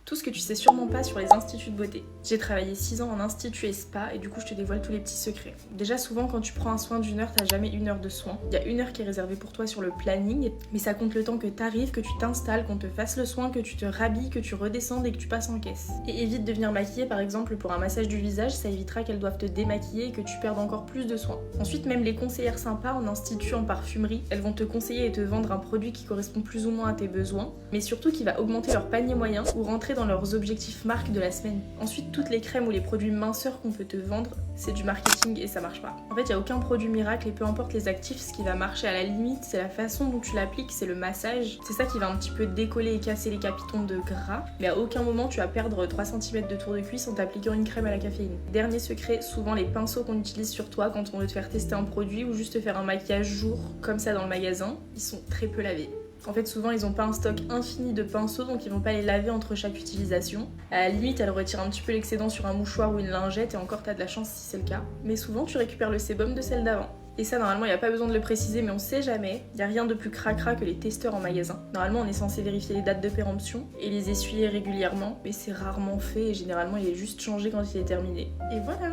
Tout ce que tu sais sûrement pas sur les instituts de beauté. J'ai travaillé 6 ans en institut et spa et du coup je te dévoile tous les petits secrets. Déjà souvent quand tu prends un soin d'1 heure, t'as jamais 1 heure de soin. Il y a 1 heure qui est réservée pour toi sur le planning, mais ça compte le temps que t'arrives, que tu t'installes, qu'on te fasse le soin, que tu te rhabilles, que tu redescendes et que tu passes en caisse. Et évite de venir maquiller par exemple pour un massage du visage, ça évitera qu'elles doivent te démaquiller et que tu perdes encore plus de soins. Ensuite même les conseillères sympas en institut, en parfumerie, elles vont te conseiller et te vendre un produit qui correspond plus ou moins à tes besoins, mais surtout qui va augmenter leur panier moyen ou rentrer dans leurs objectifs marque de la semaine. Ensuite, toutes les crèmes ou les produits minceurs qu'on peut te vendre, c'est du marketing et ça marche pas. En fait, il n'y a aucun produit miracle et peu importe les actifs, ce qui va marcher à la limite, c'est la façon dont tu l'appliques, c'est le massage. C'est ça qui va un petit peu décoller et casser les capitons de gras, mais à aucun moment tu vas perdre 3 cm de tour de cuisse en t'appliquant une crème à la caféine. Dernier secret, souvent les pinceaux qu'on utilise sur toi quand on veut te faire tester un produit ou juste te faire un maquillage jour, comme ça dans le magasin, ils sont très peu lavés. En fait, souvent, ils n'ont pas un stock infini de pinceaux, donc ils vont pas les laver entre chaque utilisation. À la limite, elles retirent un petit peu l'excédent sur un mouchoir ou une lingette, et encore, t'as de la chance si c'est le cas. Mais souvent, tu récupères le sébum de celle d'avant. Et ça, normalement, il n'y a pas besoin de le préciser, mais on sait jamais. Il n'y a rien de plus cracra que les testeurs en magasin. Normalement, on est censé vérifier les dates de péremption et les essuyer régulièrement, mais c'est rarement fait, et généralement, il est juste changé quand il est terminé. Et voilà!